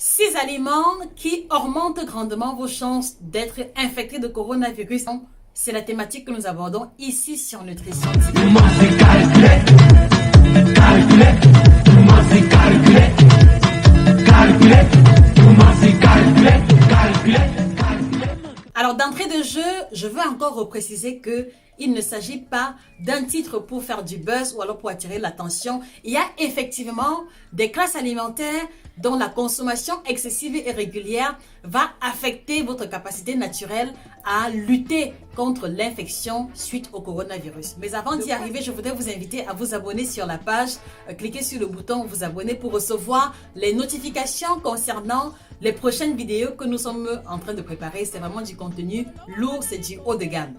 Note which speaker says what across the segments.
Speaker 1: 6 aliments qui augmentent grandement vos chances d'être infecté de coronavirus. C'est la thématique que nous abordons ici sur Nutrition. Alors d'entrée de jeu, je veux encore repréciser que il ne s'agit pas d'un titre pour faire du buzz ou alors pour attirer l'attention. Il y a effectivement des classes alimentaires dont la consommation excessive et régulière va affecter votre capacité naturelle à lutter contre l'infection suite au coronavirus. Mais avant d'y arriver, je voudrais vous inviter à vous abonner sur la page. Cliquez sur le bouton vous abonner pour recevoir les notifications concernant les prochaines vidéos que nous sommes en train de préparer. C'est vraiment du contenu lourd, c'est du haut de gamme.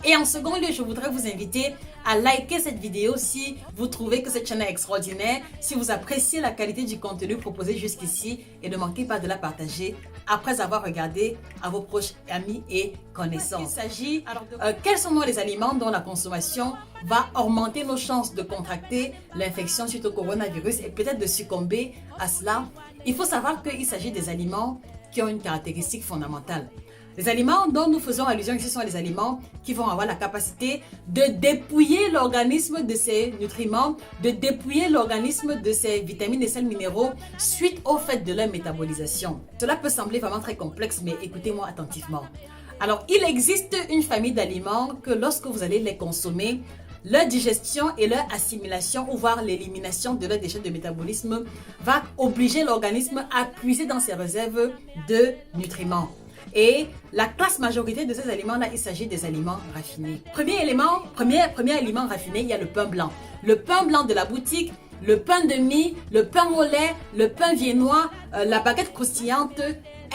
Speaker 1: Et en second lieu, je voudrais vous inviter à liker cette vidéo si vous trouvez que cette chaîne est extraordinaire, si vous appréciez la qualité du contenu proposé jusqu'ici et ne manquez pas de la partager après avoir regardé à vos proches amis et connaissances. Il s'agit quels sont les aliments dont la consommation va augmenter nos chances de contracter l'infection suite au coronavirus et peut-être de succomber à cela. Il faut savoir qu'il s'agit des aliments qui ont une caractéristique fondamentale. Les aliments dont nous faisons allusion ici sont les aliments qui vont avoir la capacité de dépouiller l'organisme de ses nutriments, de dépouiller l'organisme de ses vitamines et sels minéraux suite au fait de leur métabolisation. Cela peut sembler vraiment très complexe, mais écoutez-moi attentivement. Alors, il existe une famille d'aliments que lorsque vous allez les consommer, leur digestion et leur assimilation ou voire l'élimination de leurs déchets de métabolisme va obliger l'organisme à puiser dans ses réserves de nutriments. Et la classe majorité de ces aliments-là, il s'agit des aliments raffinés. Premier aliment raffiné, il y a le pain blanc. Le pain blanc de la boutique, le pain de mie, le pain au lait, le pain viennois, la baguette croustillante,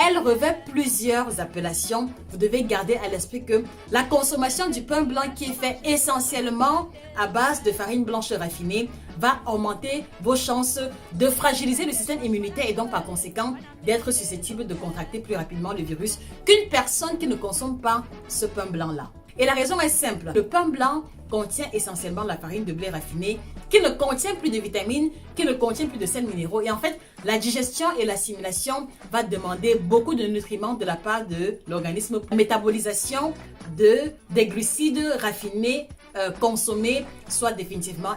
Speaker 1: elle revêt plusieurs appellations. Vous devez garder à l'esprit que la consommation du pain blanc qui est fait essentiellement à base de farine blanche raffinée va augmenter vos chances de fragiliser le système immunitaire et donc par conséquent d'être susceptible de contracter plus rapidement le virus qu'une personne qui ne consomme pas ce pain blanc-là. Et la raison est simple. Le pain blanc contient essentiellement la farine de blé raffiné qui ne contient plus de vitamines, qui ne contient plus de sels minéraux. Et en fait, la digestion et l'assimilation va demander beaucoup de nutriments de la part de l'organisme. La métabolisation des glucides raffinés consommés soit définitivement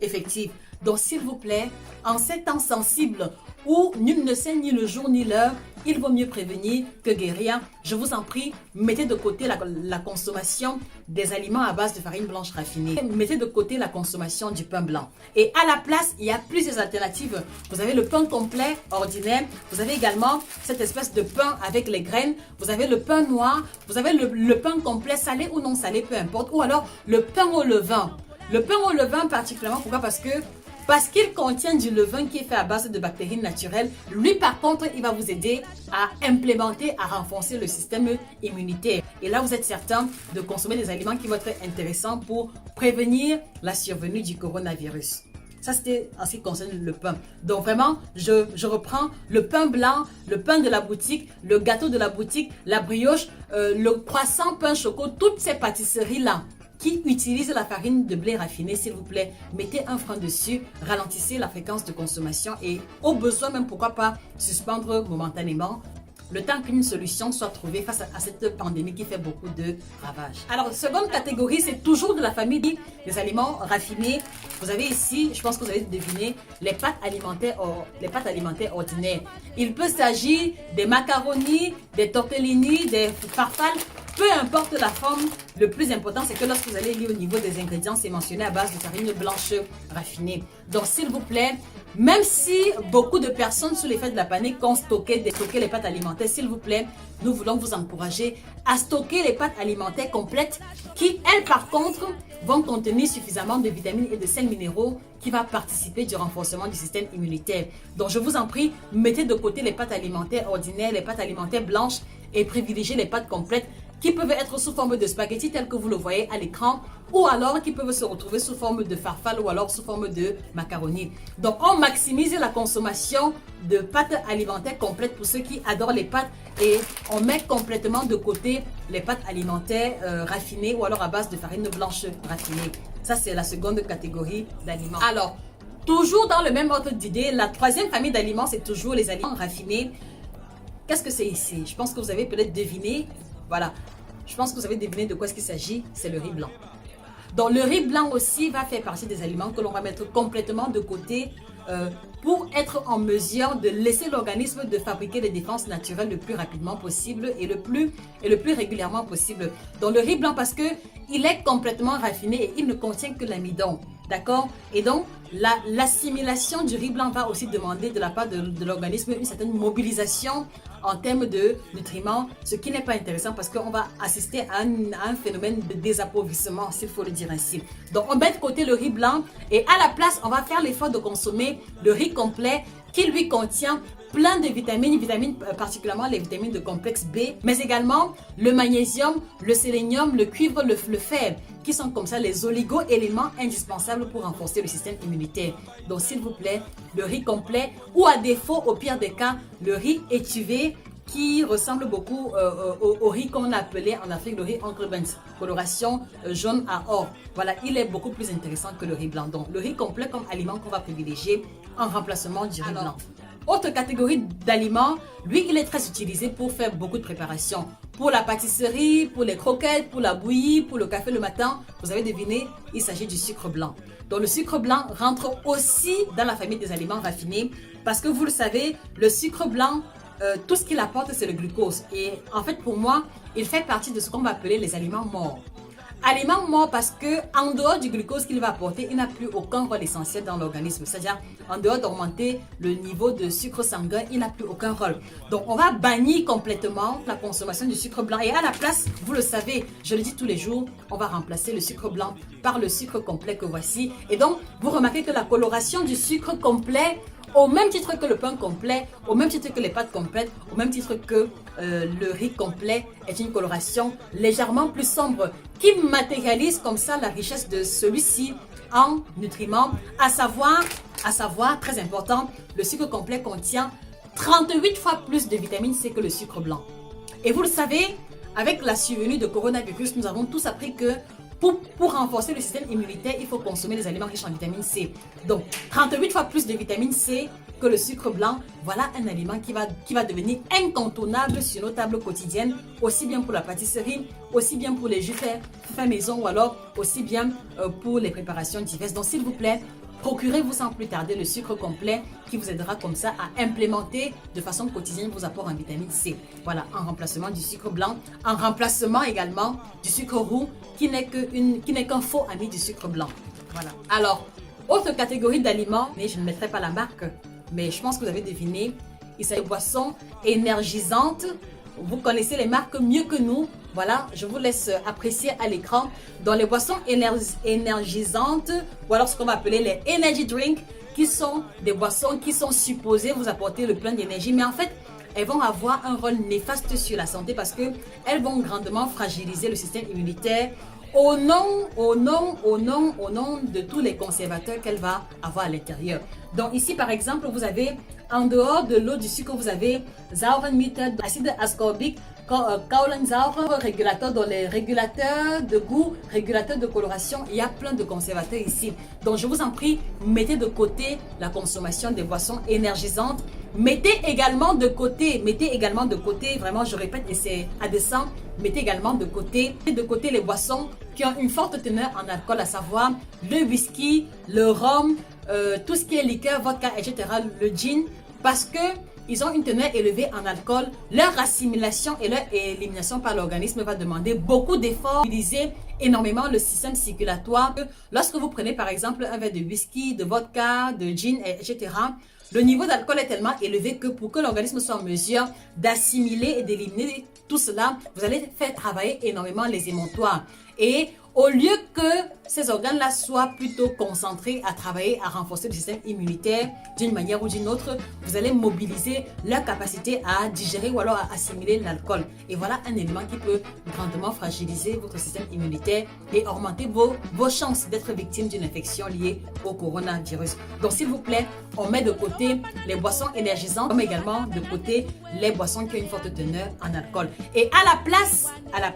Speaker 1: effective. Donc, s'il vous plaît, en ces temps sensibles où nul ne sait ni le jour ni l'heure, il vaut mieux prévenir que guérir. Je vous en prie, mettez de côté la consommation des aliments à base de farine blanche raffinée. Mettez de côté la consommation du pain blanc. Et à la place, il y a plusieurs alternatives. Vous avez le pain complet ordinaire. Vous avez également cette espèce de pain avec les graines. Vous avez le pain noir. Vous avez le pain complet, salé ou non salé, peu importe. Ou alors le pain au levain. Le pain au levain particulièrement, pourquoi? Parce qu'il contient du levain qui est fait à base de bactéries naturelles. Lui, par contre, il va vous aider à implémenter, à renforcer le système immunitaire. Et là, vous êtes certain de consommer des aliments qui vont être intéressants pour prévenir la survenue du coronavirus. Ça, c'était en ce qui concerne le pain. Donc vraiment, je reprends le pain blanc, le pain de la boutique, le gâteau de la boutique, la brioche, le croissant, pain choco, toutes ces pâtisseries-là qui utilisent la farine de blé raffiné, s'il vous plaît, mettez un frein dessus, ralentissez la fréquence de consommation et au besoin même, pourquoi pas, suspendre momentanément le temps qu'une solution soit trouvée face à cette pandémie qui fait beaucoup de ravages. Alors, seconde catégorie, c'est toujours de la famille des aliments raffinés. Vous avez ici, je pense que vous avez deviné, les pâtes alimentaires ordinaires. Il peut s'agir des macaronis, des tortellini, des farfales. Peu importe la forme, le plus important, c'est que lorsque vous allez lire au niveau des ingrédients, c'est mentionné à base de farine blanche raffinée. Donc, s'il vous plaît, même si beaucoup de personnes sous l'effet de la panique ont stocké les pâtes alimentaires, s'il vous plaît, nous voulons vous encourager à stocker les pâtes alimentaires complètes qui, elles, par contre, vont contenir suffisamment de vitamines et de sels minéraux qui va participer du renforcement du système immunitaire. Donc, je vous en prie, mettez de côté les pâtes alimentaires ordinaires, les pâtes alimentaires blanches et privilégiez les pâtes complètes qui peuvent être sous forme de spaghettis tel que vous le voyez à l'écran ou alors qui peuvent se retrouver sous forme de farfalle ou alors sous forme de macaroni. Donc, on maximise la consommation de pâtes alimentaires complètes pour ceux qui adorent les pâtes et on met complètement de côté les pâtes alimentaires raffinées ou alors à base de farine blanche raffinée. Ça, c'est la seconde catégorie d'aliments. Alors, Toujours dans le même ordre d'idée, la troisième famille d'aliments, c'est toujours les aliments raffinés. Qu'est-ce que c'est ici? Je pense que vous avez peut-être deviné. Voilà. Je pense que vous avez deviné de quoi est-ce qu'il s'agit. C'est le riz blanc. Donc, le riz blanc aussi va faire partie des aliments que l'on va mettre complètement de côté pour être en mesure de laisser l'organisme de fabriquer des défenses naturelles le plus rapidement possible et le plus régulièrement possible. Donc, le riz blanc, parce que il est complètement raffiné et il ne contient que l'amidon. D'accord? Et donc, l'assimilation du riz blanc va aussi demander de la part de l'organisme une certaine mobilisation en termes de nutriments, ce qui n'est pas intéressant parce qu'on va assister à un phénomène de désappauvrissement, s'il faut le dire ainsi. Donc, on met de côté le riz blanc et à la place, on va faire l'effort de consommer le riz complet qui lui contient plein de vitamines, particulièrement les vitamines de complexe B, mais également le magnésium, le sélénium, le cuivre, le fer, qui sont comme ça les oligo-éléments indispensables pour renforcer le système immunitaire. Donc s'il vous plaît, le riz complet ou à défaut, au pire des cas, le riz étuvé qui ressemble beaucoup au riz qu'on appelait en Afrique le riz Uncle Ben's, coloration jaune à or. Voilà, il est beaucoup plus intéressant que le riz blanc. Donc le riz complet comme aliment qu'on va privilégier en remplacement du riz blanc. Autre catégorie d'aliments, lui, il est très utilisé pour faire beaucoup de préparations. Pour la pâtisserie, pour les croquettes, pour la bouillie, pour le café le matin. Vous avez deviné, il s'agit du sucre blanc. Donc le sucre blanc rentre aussi dans la famille des aliments raffinés parce que vous le savez, le sucre blanc, tout ce qu'il apporte, c'est le glucose. Et en fait, pour moi, il fait partie de ce qu'on va appeler les aliments morts. Aliments morts parce que en dehors du glucose qu'il va apporter, il n'a plus aucun rôle essentiel dans l'organisme. C'est-à-dire, en dehors d'augmenter le niveau de sucre sanguin, il n'a plus aucun rôle. Donc, on va bannir complètement la consommation du sucre blanc. Et à la place, vous le savez, je le dis tous les jours, on va remplacer le sucre blanc par le sucre complet que voici. Et donc, vous remarquez que la coloration du sucre complet, au même titre que le pain complet, au même titre que les pâtes complètes, au même titre que le riz complet, est une coloration légèrement plus sombre qui matérialise comme ça la richesse de celui-ci en nutriments, à savoir, très important, le sucre complet contient 38 fois plus de vitamine C que le sucre blanc. Et vous le savez, avec la survenue de coronavirus, nous avons tous appris que pour renforcer le système immunitaire, il faut consommer des aliments riches en vitamine C. Donc, 38 fois plus de vitamine C que le sucre blanc, voilà un aliment qui va devenir incontournable sur nos tables quotidiennes, aussi bien pour la pâtisserie, aussi bien pour les jus faits maison ou alors aussi bien pour les préparations diverses. Donc, s'il vous plaît, procurez-vous sans plus tarder le sucre complet qui vous aidera comme ça à implémenter de façon quotidienne vos apports en vitamine C. Voilà, en remplacement du sucre blanc, en remplacement également du sucre roux qui n'est qu'un faux ami du sucre blanc. Voilà. Alors, autre catégorie d'aliments, mais je ne mettrai pas la marque, mais je pense que vous avez deviné, il s'agit de boissons énergisantes. Vous connaissez les marques mieux que nous. Voilà, je vous laisse apprécier à l'écran. Dans les boissons énergisantes, ou alors ce qu'on va appeler les energy drinks, qui sont des boissons qui sont supposées vous apporter le plein d'énergie, mais en fait, elles vont avoir un rôle néfaste sur la santé parce qu'elles vont grandement fragiliser le système immunitaire au nom de tous les conservateurs qu'elle va avoir à l'intérieur. Donc ici, par exemple, vous avez, en dehors de l'eau, du sucre, vous avez Sauermittel, acide ascorbique, Kohlensäure, régulateur dans les régulateurs de goût, régulateurs de coloration. Il y a plein de conservateurs ici. Donc je vous en prie, mettez de côté la consommation des boissons énergisantes. Mettez également de côté, vraiment je répète et c'est à dessein, mettez également de côté les boissons qui ont une forte teneur en alcool, à savoir le whisky, le rhum, tout ce qui est liqueur, vodka, etc., le gin, parce que ils ont une teneur élevée en alcool. Leur assimilation et leur élimination par l'organisme va demander beaucoup d'efforts. Utiliser énormément le système circulatoire. Lorsque vous prenez par exemple un verre de whisky, de vodka, de gin, etc., le niveau d'alcool est tellement élevé que pour que l'organisme soit en mesure d'assimiler et d'éliminer tout cela, vous allez faire travailler énormément les émonctoires. Et au lieu que ces organes-là soient plutôt concentrés à travailler, à renforcer le système immunitaire d'une manière ou d'une autre, vous allez mobiliser leur capacité à digérer ou alors à assimiler l'alcool. Et voilà un élément qui peut grandement fragiliser votre système immunitaire et augmenter vos chances d'être victime d'une infection liée au coronavirus. Donc s'il vous plaît, on met de côté les boissons énergisantes, comme également de côté les boissons qui ont une forte teneur en alcool. Et à la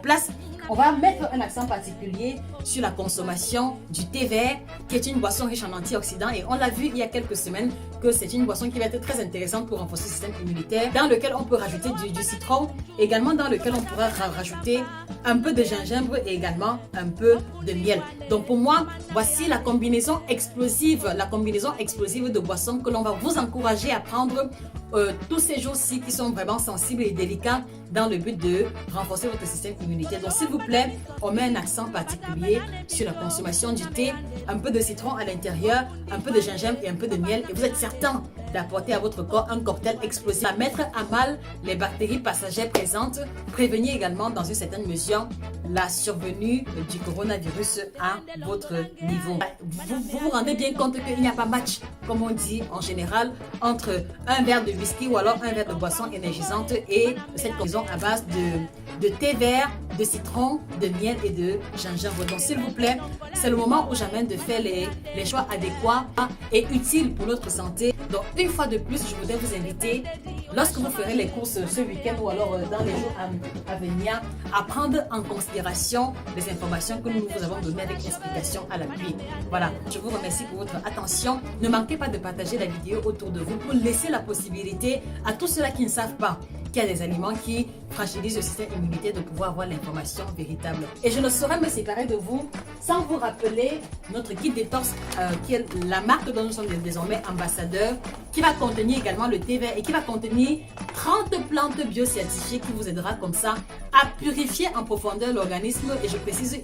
Speaker 1: place, on va mettre un accent particulier sur la consommation du thé vert, qui est une boisson riche en antioxydants. Et on l'a vu il y a quelques semaines que c'est une boisson qui va être très intéressante pour renforcer le système immunitaire, dans lequel on peut rajouter du citron, également dans lequel on pourra rajouter un peu de gingembre et également un peu de miel. Donc pour moi, voici la combinaison explosive de boissons que l'on va vous encourager à prendre tous ces jours-ci qui sont vraiment sensibles et délicats dans le but de renforcer votre système immunitaire. Donc s'il vous plaît, on met un accent particulier sur la consommation du thé, un peu de citron à l'intérieur, un peu de gingembre et un peu de miel, et vous êtes certain d'apporter à votre corps un cocktail explosif à mettre à mal les bactéries passagères présentes, prévenir également dans une certaine mesure la survenue du coronavirus à votre niveau. Vous vous rendez bien compte qu'il n'y a pas match, comme on dit en général, entre un verre de whisky ou alors un verre de boisson énergisante et cette combinaison à base de thé vert, de citron, de miel et de gingembre. Donc s'il vous plaît, c'est le moment ou jamais de faire les choix adéquats et utiles pour notre santé. Donc une fois de plus, je voudrais vous inviter, lorsque vous ferez les courses ce week-end ou alors dans les jours à venir, à prendre en considération les informations que nous vous avons données avec explication à l'appui. Voilà, je vous remercie pour votre attention. Ne manquez pas de partager la vidéo autour de vous pour laisser la possibilité à tous ceux-là qui ne savent pas qu'il y a des aliments qui fragilisent le système immunitaire de pouvoir avoir l'information véritable. Et je ne saurais me séparer de vous sans vous rappeler notre kit détox qui est la marque dont nous sommes désormais ambassadeurs, qui va contenir également le thé vert et qui va contenir 30 plantes biocertifiées qui vous aidera comme ça à purifier en profondeur l'organisme, et je précise,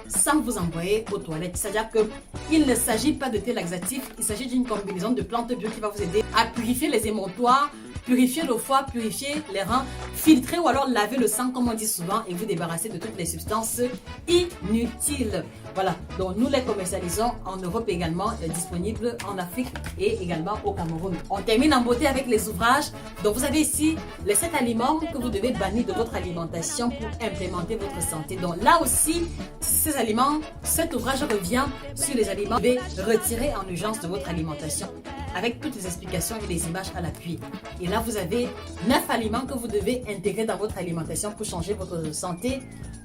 Speaker 1: sans vous envoyer aux toilettes. C'est-à-dire qu'il ne s'agit pas de thé laxatif, il s'agit d'une combinaison de plantes bio qui va vous aider à purifier les émonctoires, purifier le foie, purifier les reins, filtrer ou alors laver le sang comme on dit souvent et vous débarrasser de toutes les substances inutiles. Voilà, donc nous les commercialisons en Europe également, disponibles en Afrique et également au Cameroun. On termine en beauté avec les ouvrages. Donc vous avez ici les 7 aliments que vous devez bannir de votre alimentation pour implémenter votre santé. Donc là aussi, ces aliments, cet ouvrage revient sur les aliments que vous devez retirer en urgence de votre alimentation, avec toutes les explications et les images à l'appui. Et là, vous avez 9 aliments que vous devez intégrer dans votre alimentation pour changer votre santé.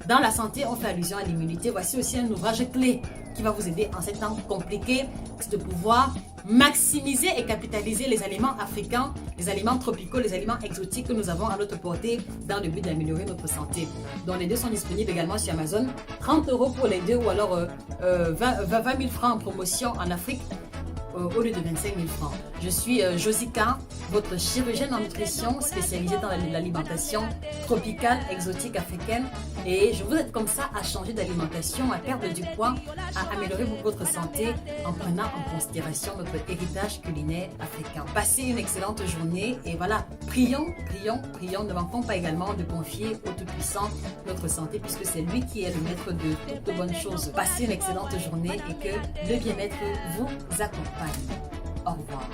Speaker 1: Dans la santé, on fait allusion à l'immunité. Voici aussi un ouvrage clé qui va vous aider en ces temps compliqués de pouvoir maximiser et capitaliser les aliments africains, les aliments tropicaux, les aliments exotiques que nous avons à notre portée dans le but d'améliorer notre santé. Donc les deux sont disponibles également sur Amazon. 30 € pour les deux ou alors 20 000 francs en promotion en Afrique, au lieu de 25 000 francs. Je suis Josica, votre chirurgienne en nutrition spécialisée dans l'alimentation tropicale, exotique, africaine. Et je vous aide comme ça à changer d'alimentation, à perdre du poids, à améliorer votre santé en prenant en considération notre héritage culinaire africain. Passez une excellente journée et voilà, prions, prions, prions. Ne manquons pas également de confier au Tout-Puissant notre santé puisque c'est lui qui est le maître de toutes bonnes choses. Passez une excellente journée et que le bien-être vous accompagne. Au revoir.